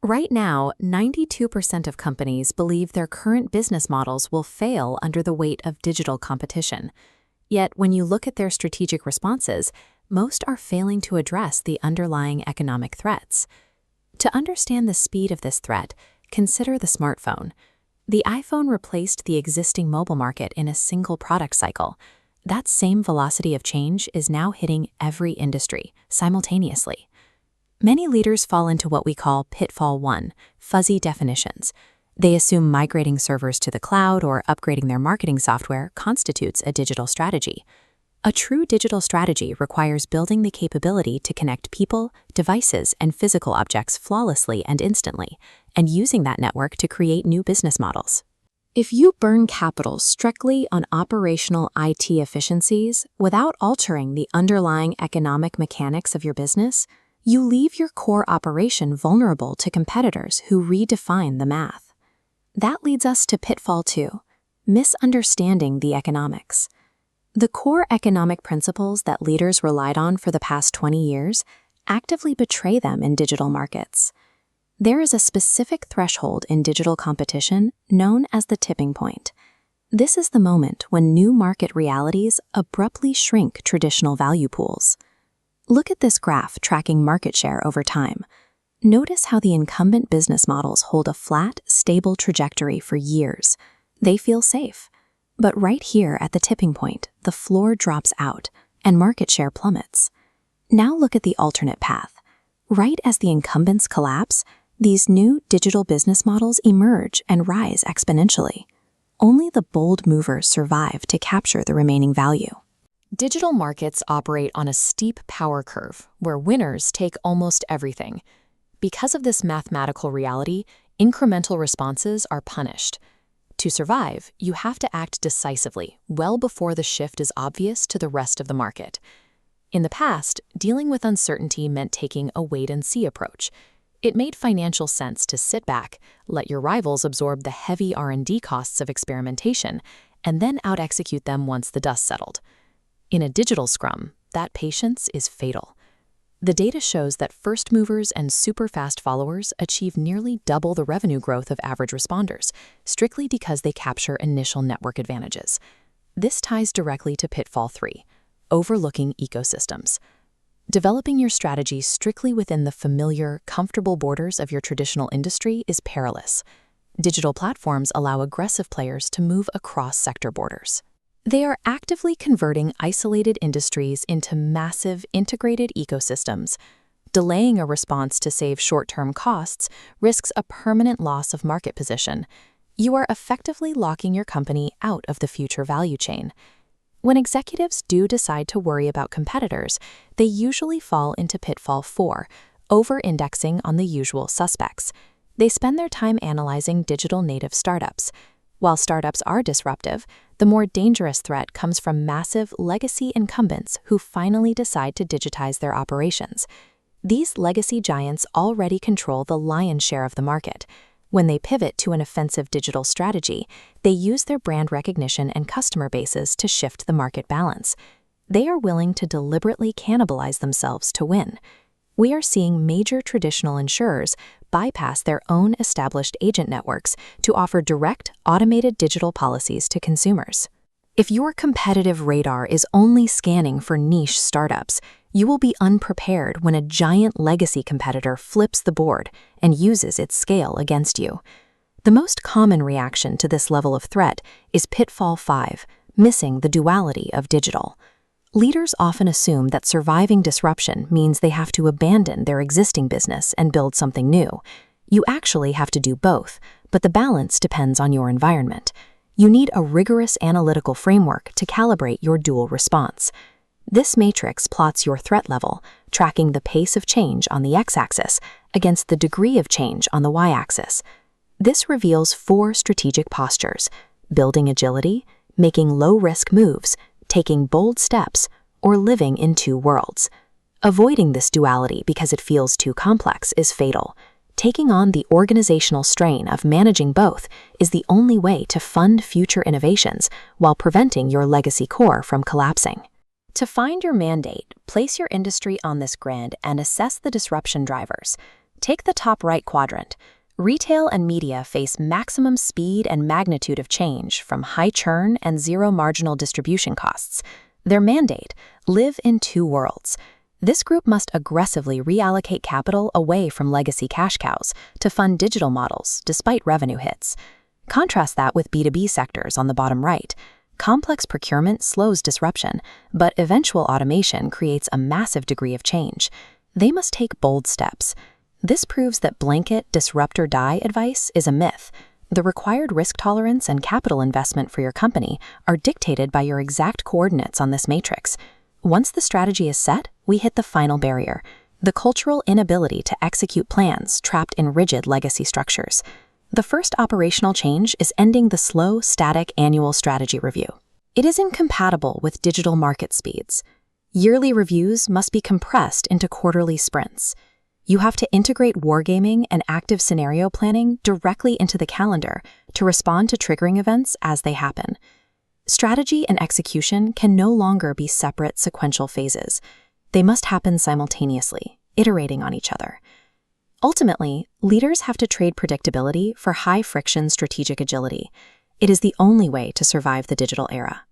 Right now, 92% of companies believe their current business models will fail under the weight of digital competition. Yet, when you look at their strategic responses, most are failing to address the underlying economic threats. To understand the speed of this threat, consider the smartphone. The iPhone replaced the existing mobile market in a single product cycle. That same velocity of change is now hitting every industry simultaneously. Many leaders fall into what we call pitfall 1, fuzzy definitions. They assume migrating servers to the cloud or upgrading their marketing software constitutes a digital strategy. A true digital strategy requires building the capability to connect people, devices, and physical objects flawlessly and instantly, and using that network to create new business models. If you burn capital strictly on operational IT efficiencies without altering the underlying economic mechanics of your business, you leave your core operation vulnerable to competitors who redefine the math. That leads us to pitfall 2, misunderstanding the economics. The core economic principles that leaders relied on for the past 20 years actively betray them in digital markets. There is a specific threshold in digital competition known as the tipping point. This is the moment when new market realities abruptly shrink traditional value pools. Look at this graph tracking market share over time. Notice how the incumbent business models hold a flat, stable trajectory for years. They feel safe. But right here at the tipping point, the floor drops out and market share plummets. Now look at the alternate path. Right as the incumbents collapse, these new digital business models emerge and rise exponentially. Only the bold movers survive to capture the remaining value. Digital markets operate on a steep power curve where winners take almost everything. Because of this mathematical reality, incremental responses are punished. To survive, you have to act decisively, well before the shift is obvious to the rest of the market. In the past, dealing with uncertainty meant taking a wait-and-see approach. It made financial sense to sit back, let your rivals absorb the heavy R&D costs of experimentation, and then out-execute them once the dust settled. In a digital scrum, that patience is fatal. The data shows that first movers and super-fast followers achieve nearly double the revenue growth of average responders, strictly because they capture initial network advantages. This ties directly to pitfall 3, overlooking ecosystems. Developing your strategy strictly within the familiar, comfortable borders of your traditional industry is perilous. Digital platforms allow aggressive players to move across sector borders. They are actively converting isolated industries into massive, integrated ecosystems. Delaying a response to save short-term costs risks a permanent loss of market position. You are effectively locking your company out of the future value chain. When executives do decide to worry about competitors, they usually fall into pitfall 4, over-indexing on the usual suspects. They spend their time analyzing digital native startups. While startups are disruptive, the more dangerous threat comes from massive legacy incumbents who finally decide to digitize their operations. These legacy giants already control the lion's share of the market. When they pivot to an offensive digital strategy, they use their brand recognition and customer bases to shift the market balance. They are willing to deliberately cannibalize themselves to win. We are seeing major traditional insurers bypass their own established agent networks to offer direct, automated digital policies to consumers. If your competitive radar is only scanning for niche startups, you will be unprepared when a giant legacy competitor flips the board and uses its scale against you. The most common reaction to this level of threat is pitfall 5, missing the duality of digital. Leaders often assume that surviving disruption means they have to abandon their existing business and build something new. You actually have to do both, but the balance depends on your environment. You need a rigorous analytical framework to calibrate your dual response. This matrix plots your threat level, tracking the pace of change on the x-axis against the degree of change on the y-axis. This reveals 4 strategic postures: building agility, making low-risk moves, taking bold steps, or living in 2 worlds. Avoiding this duality because it feels too complex is fatal. Taking on the organizational strain of managing both is the only way to fund future innovations while preventing your legacy core from collapsing. To find your mandate, place your industry on this grid and assess the disruption drivers. Take the top right quadrant. Retail and media face maximum speed and magnitude of change from high churn and zero marginal distribution costs. Their mandate: live in two worlds. This group must aggressively reallocate capital away from legacy cash cows to fund digital models despite revenue hits. Contrast that with B2B sectors on the bottom right. Complex procurement slows disruption, but eventual automation creates a massive degree of change. They must take bold steps. This proves that blanket disrupt or die advice is a myth. The required risk tolerance and capital investment for your company are dictated by your exact coordinates on this matrix. Once the strategy is set, we hit the final barrier: the cultural inability to execute plans trapped in rigid legacy structures. The first operational change is ending the slow, static annual strategy review. It is incompatible with digital market speeds. Yearly reviews must be compressed into quarterly sprints. You have to integrate wargaming and active scenario planning directly into the calendar to respond to triggering events as they happen. Strategy and execution can no longer be separate sequential phases. They must happen simultaneously, iterating on each other. Ultimately, leaders have to trade predictability for high-friction strategic agility. It is the only way to survive the digital era.